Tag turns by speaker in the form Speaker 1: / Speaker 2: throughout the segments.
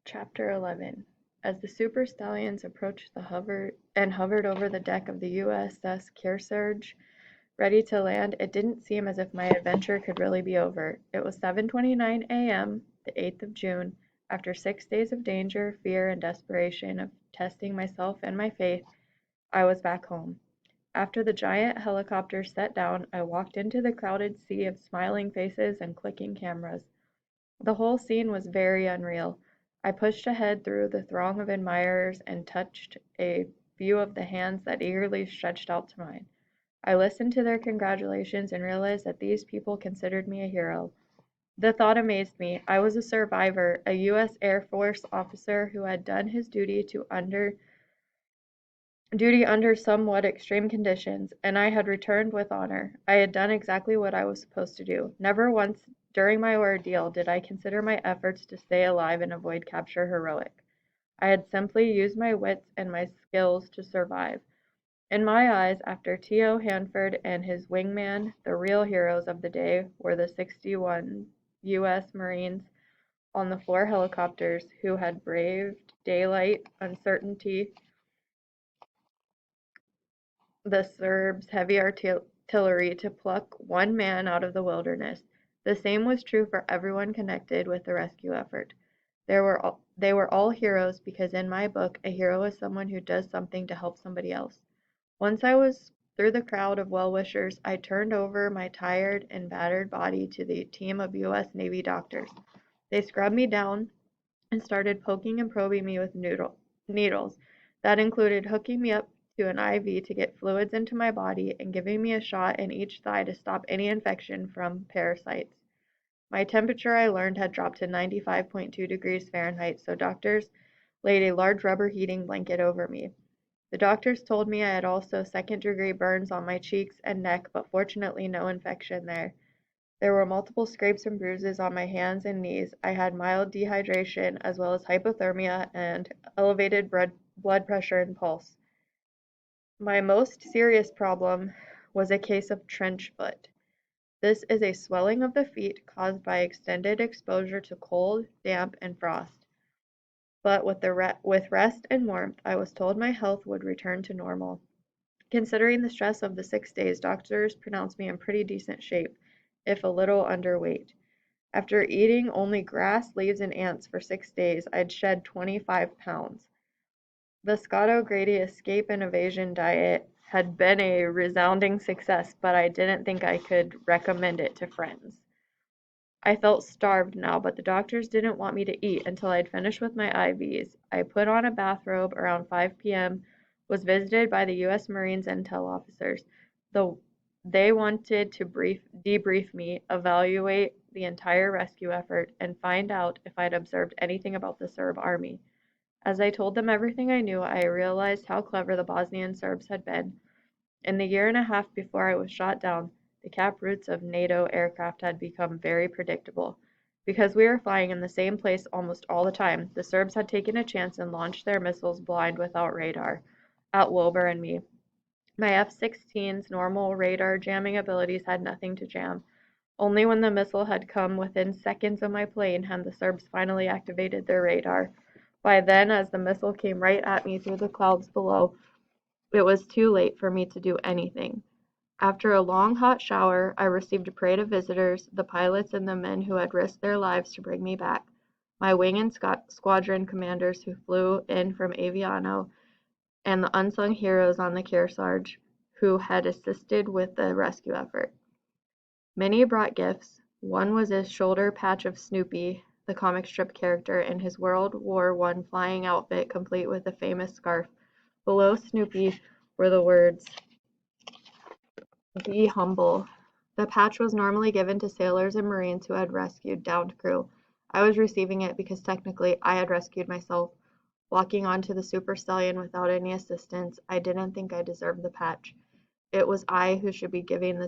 Speaker 1: Chapter 11. As the Super Stallions approached hovered over the deck of the USS Kearsarge, ready to land, it didn't seem as if my adventure could really be over. It was 7:29 a.m., the 8th of June. After 6 days of danger, fear, and desperation of testing myself and my faith, I was back home. After the giant helicopter set down, I walked into the crowded sea of smiling faces and clicking cameras. The whole scene was very unreal. I pushed ahead through the throng of admirers and touched a few of the hands that eagerly stretched out to mine. I listened to their congratulations and realized that these people considered me a hero. The thought amazed me. I was a survivor, a U.S. Air Force officer who had done his duty under somewhat extreme conditions, and I had returned with honor. I had done exactly what I was supposed to do. Never once during my ordeal did I consider my efforts to stay alive and avoid capture heroic. I had simply used my wits and my skills to survive. In my eyes, after T.O. Hanford and his wingman, the real heroes of the day were the 61 U.S. Marines on the 4 helicopters who had braved daylight, uncertainty, the Serbs' heavy artillery to pluck one man out of the wilderness. The same was true for everyone connected with the rescue effort. They were all heroes because in my book, a hero is someone who does something to help somebody else. Once I was through the crowd of well-wishers, I turned over my tired and battered body to the team of U.S. Navy doctors. They scrubbed me down and started poking and probing me with needles. That included hooking me up to an IV to get fluids into my body and giving me a shot in each thigh to stop any infection from parasites. My temperature, I learned, had dropped to 95.2 degrees Fahrenheit, so doctors laid a large rubber heating blanket over me. The doctors told me I had also second-degree burns on my cheeks and neck, but fortunately no infection there. There were multiple scrapes and bruises on my hands and knees. I had mild dehydration as well as hypothermia and elevated blood pressure and pulse. My most serious problem was a case of trench foot. This is a swelling of the feet caused by extended exposure to cold, damp, and frost. But with rest and warmth, I was told my health would return to normal. Considering the stress of the 6 days, doctors pronounced me in pretty decent shape, if a little underweight. After eating only grass, leaves, and ants for 6 days, I'd shed 25 pounds. The Scott O'Grady escape and evasion diet had been a resounding success, but I didn't think I could recommend it to friends. I felt starved now, but the doctors didn't want me to eat until I'd finished with my IVs. I put on a bathrobe around 5 p.m., was visited by the U.S. Marines intel officers. They wanted to debrief me, evaluate the entire rescue effort, and find out if I'd observed anything about the Serb army. As I told them everything I knew, I realized how clever the Bosnian Serbs had been. In the year and a half before I was shot down, the cap routes of NATO aircraft had become very predictable. Because we were flying in the same place almost all the time, the Serbs had taken a chance and launched their missiles blind without radar at Wilbur and me. My F-16's normal radar jamming abilities had nothing to jam. Only when the missile had come within seconds of my plane had the Serbs finally activated their radar. By then, as the missile came right at me through the clouds below, it was too late for me to do anything. After a long hot shower, I received a parade of visitors, the pilots and the men who had risked their lives to bring me back, my wing and squadron commanders who flew in from Aviano, and the unsung heroes on the Kearsarge who had assisted with the rescue effort. Many brought gifts. One was a shoulder patch of Snoopy, the comic strip character, in his World War I flying outfit complete with a famous scarf. Below Snoopy were the words, "Be humble." The patch was normally given to sailors and Marines who had rescued downed crew. I was receiving it because technically I had rescued myself. Walking onto the Super Stallion without any assistance, I didn't think I deserved the patch. It was I who should be giving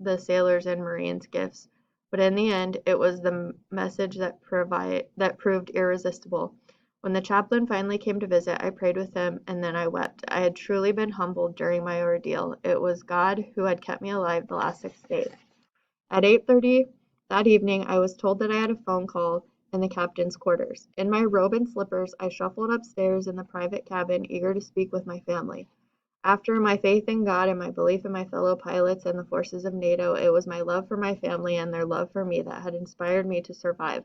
Speaker 1: the sailors and Marines gifts. But in the end, it was the message that proved irresistible. When the chaplain finally came to visit, I prayed with him, and then I wept. I had truly been humbled during my ordeal. It was God who had kept me alive the last 6 days. At 8:30 that evening, I was told that I had a phone call in the captain's quarters. In my robe and slippers, I shuffled upstairs in the private cabin, eager to speak with my family. After my faith in God and my belief in my fellow pilots and the forces of NATO, it was my love for my family and their love for me that had inspired me to survive.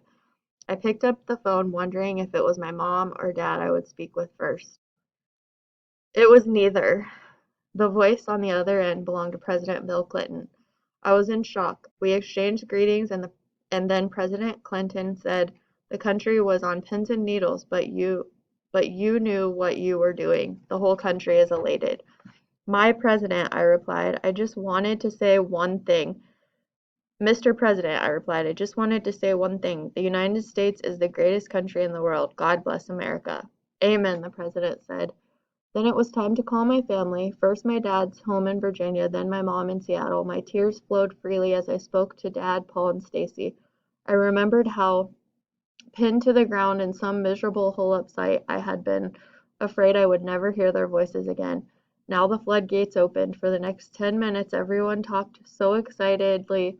Speaker 1: I picked up the phone, wondering if it was my mom or dad I would speak with first. It was neither. The voice on the other end belonged to President Bill Clinton. I was in shock. We exchanged greetings, and then President Clinton said the country was on pins and needles, but you knew what you were doing. The whole country is elated. My president, I replied, I just wanted to say one thing. Mr. President, I replied, I just wanted to say one thing. The United States is the greatest country in the world. God bless America. Amen, the president said. Then it was time to call my family, first my dad's home in Virginia, then my mom in Seattle. My tears flowed freely as I spoke to Dad, Paul, and Stacy. I remembered how, pinned to the ground in some miserable hole-up site, I had been afraid I would never hear their voices again. Now the floodgates opened. For the next 10 minutes, everyone talked so excitedly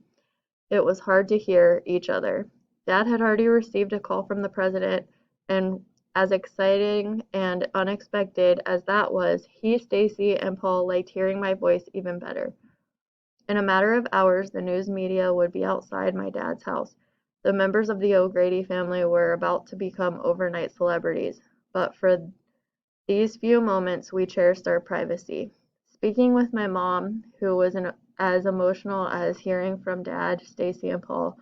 Speaker 1: it was hard to hear each other. Dad had already received a call from the president, and as exciting and unexpected as that was, he, Stacy, and Paul liked hearing my voice even better. In a matter of hours, the news media would be outside my dad's house. The members of the O'Grady family were about to become overnight celebrities, but for these few moments we cherished our privacy. Speaking with my mom, who was as emotional as hearing from Dad, Stacy, and Paul,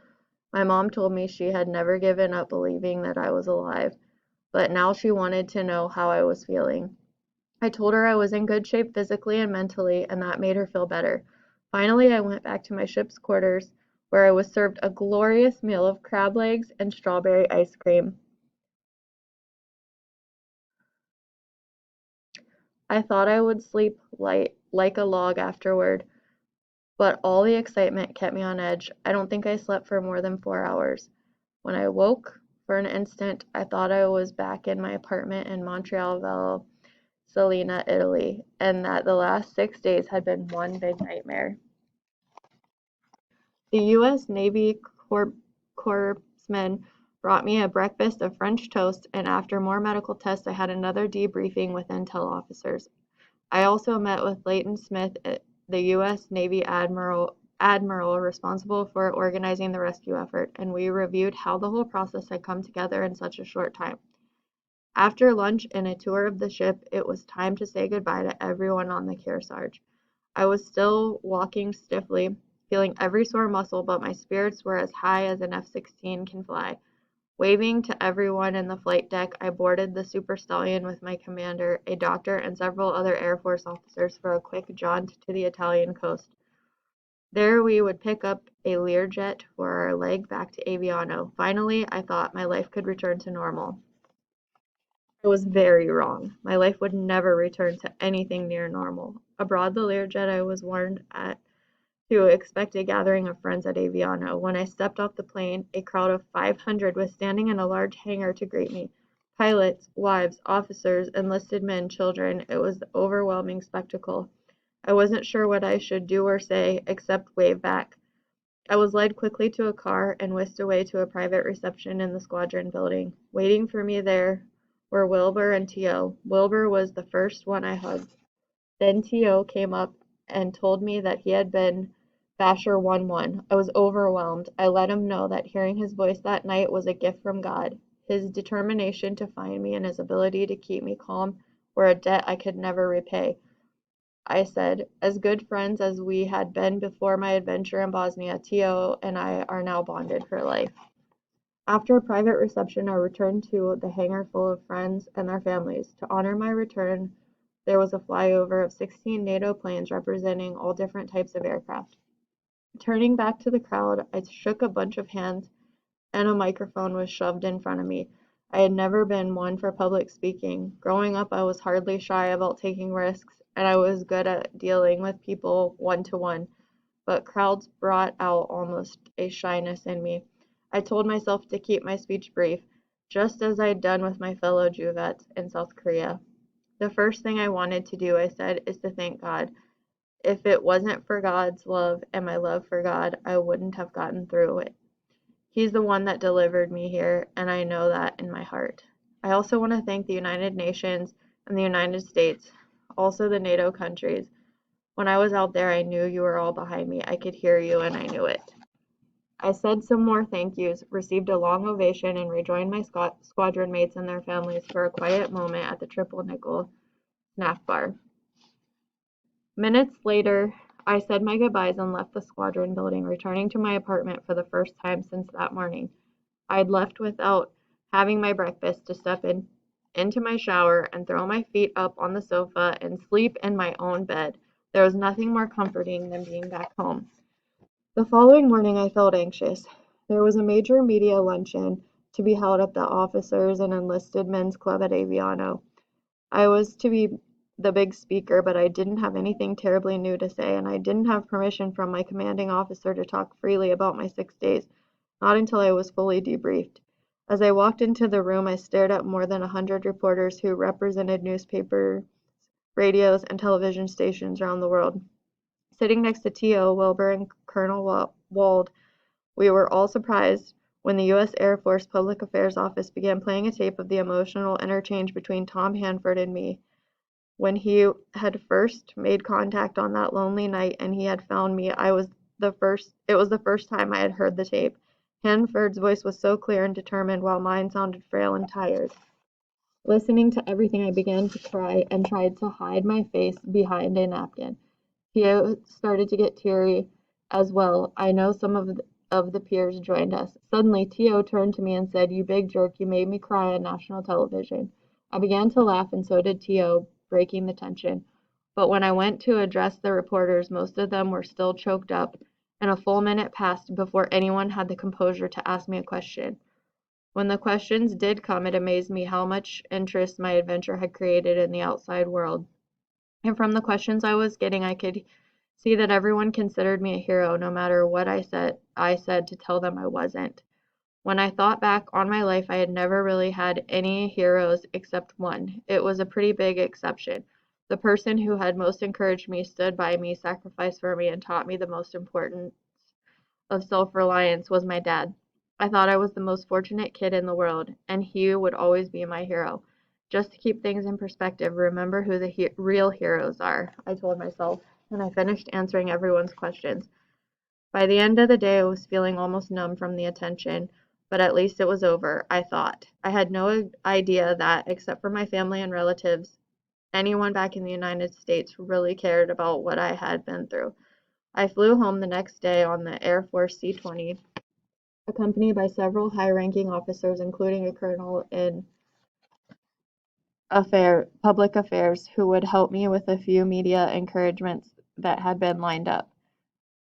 Speaker 1: my mom told me she had never given up believing that I was alive, but now she wanted to know how I was feeling. I told her I was in good shape physically and mentally, and that made her feel better. Finally, I went back to my ship's quarters, where I was served a glorious meal of crab legs and strawberry ice cream. I thought I would sleep light like a log afterward, but all the excitement kept me on edge. I don't think I slept for more than 4 hours. When I woke, for an instant, I thought I was back in my apartment in Montreal, Salina, Italy, and that the last 6 days had been one big nightmare. The U.S. Navy corpsman brought me a breakfast of French toast, and after more medical tests, I had another debriefing with intel officers. I also met with Leighton Smith, the U.S. Navy admiral responsible for organizing the rescue effort, and we reviewed how the whole process had come together in such a short time. After lunch and a tour of the ship, it was time to say goodbye to everyone on the Kearsarge. I was still walking stiffly, feeling every sore muscle, but my spirits were as high as an F-16 can fly. Waving to everyone in the flight deck, I boarded the Super Stallion with my commander, a doctor, and several other Air Force officers for a quick jaunt to the Italian coast. There we would pick up a Learjet for our leg back to Aviano. Finally, I thought my life could return to normal. I was very wrong. My life would never return to anything near normal. Aboard the Learjet, I was warned to expect a gathering of friends at Aviano. When I stepped off the plane, a crowd of 500 was standing in a large hangar to greet me. Pilots, wives, officers, enlisted men, children. It was an overwhelming spectacle. I wasn't sure what I should do or say, except wave back. I was led quickly to a car and whisked away to a private reception in the squadron building. Waiting for me there were Wilbur and T.O. Wilbur was the first one I hugged. Then T.O. came up and told me that he had been Basher 1-1. I was overwhelmed. I let him know that hearing his voice that night was a gift from God. His determination to find me and his ability to keep me calm were a debt I could never repay. I said, as good friends as we had been before my adventure in Bosnia, T.O. and I are now bonded for life. After a private reception, I returned to the hangar full of friends and their families. To honor my return, there was a flyover of 16 NATO planes representing all different types of aircraft. Turning back to the crowd, I shook a bunch of hands, and a microphone was shoved in front of me. I had never been one for public speaking. Growing up, I was hardly shy about taking risks, and I was good at dealing with people one-to-one, but crowds brought out almost a shyness in me. I told myself to keep my speech brief, just as I'd done with my fellow Jew vets in South Korea. The first thing I wanted to do, I said, is to thank God. If it wasn't for God's love and my love for God, I wouldn't have gotten through it. He's the one that delivered me here, and I know that in my heart. I also want to thank the United Nations and the United States, also the NATO countries. When I was out there, I knew you were all behind me. I could hear you, and I knew it. I said some more thank yous, received a long ovation, and rejoined my squadron mates and their families for a quiet moment at the Triple Nickel snack bar. Minutes later, I said my goodbyes and left the squadron building, returning to my apartment for the first time since that morning. I'd left without having my breakfast to step into my shower and throw my feet up on the sofa and sleep in my own bed. There was nothing more comforting than being back home. The following morning I felt anxious. There was a major media luncheon to be held at the Officers and Enlisted Men's Club at Aviano. I was to be the big speaker, but I didn't have anything terribly new to say, and I didn't have permission from my commanding officer to talk freely about my 6 days, not until I was fully debriefed. As I walked into the room, I stared at more than 100 reporters who represented newspapers, radios, and television stations around the world. Sitting next to T.O. Wilbur and Colonel Wald, we were all surprised when the U.S. Air Force Public Affairs Office began playing a tape of the emotional interchange between Tom Hanford and me. When he had first made contact on that lonely night and he had found me, it was the first time I had heard the tape. Hanford's voice was so clear and determined, while mine sounded frail and tired. Listening to everything, I began to cry and tried to hide my face behind a napkin. Theo started to get teary as well. I know some of the peers joined us. Suddenly, Theo turned to me and said, "You big jerk, you made me cry on national television." I began to laugh, and so did Theo, breaking the tension. But when I went to address the reporters, most of them were still choked up, and a full minute passed before anyone had the composure to ask me a question. When the questions did come, it amazed me how much interest my adventure had created in the outside world. And from the questions I was getting, I could see that everyone considered me a hero, no matter what I said to tell them I wasn't. When I thought back on my life, I had never really had any heroes except one. It was a pretty big exception. The person who had most encouraged me, stood by me, sacrificed for me, and taught me the most importance of self-reliance was my dad. I thought I was the most fortunate kid in the world, and he would always be my hero. Just to keep things in perspective, remember who the real heroes are, I told myself, and I finished answering everyone's questions. By the end of the day, I was feeling almost numb from the attention, but at least it was over, I thought. I had no idea that, except for my family and relatives, anyone back in the United States really cared about what I had been through. I flew home the next day on the Air Force C-20, accompanied by several high-ranking officers, including a colonel in public affairs, who would help me with a few media encouragements that had been lined up.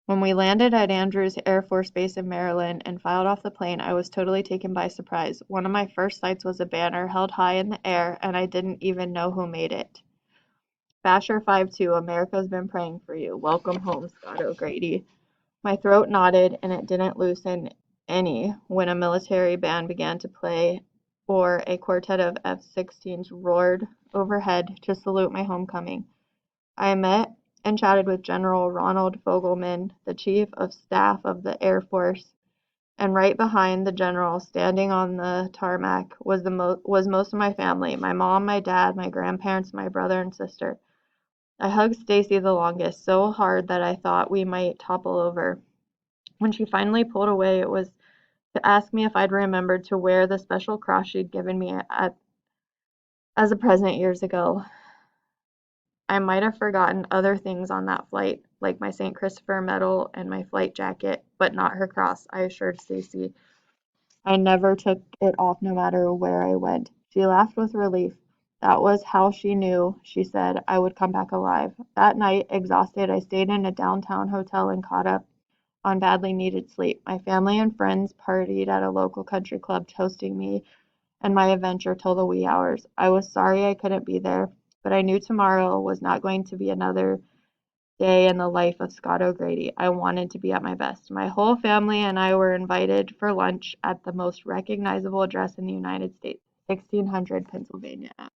Speaker 1: When we landed at Andrews Air Force Base in Maryland and filed off the plane, I was totally taken by surprise. One of my first sights was a banner held high in the air, and I didn't even know who made it. Basher 5-2, America's been praying for you. Welcome home, Scott O'Grady. My throat knotted, and it didn't loosen any when a military band began to play, or a quartet of F-16s roared overhead to salute my homecoming. I met and chatted with General Ronald Fogelman, the Chief of Staff of the Air Force, and right behind the general, standing on the tarmac, was most of my family: my mom, my dad, my grandparents, my brother and sister. I hugged Stacy the longest, so hard that I thought we might topple over. When she finally pulled away, it was to ask me if I'd remembered to wear the special cross she'd given me as a present years ago. I might have forgotten other things on that flight, like my St. Christopher medal and my flight jacket, but not her cross, I assured Stacy. I never took it off, no matter where I went. She laughed with relief. That was how she knew, she said, I would come back alive. That night, exhausted, I stayed in a downtown hotel and caught up on badly needed sleep. My family and friends partied at a local country club, toasting me and my adventure till the wee hours. I was sorry I couldn't be there, but I knew tomorrow was not going to be another day in the life of Scott O'Grady. I wanted to be at my best. My whole family and I were invited for lunch at the most recognizable address in the United States, 1600 Pennsylvania Ave.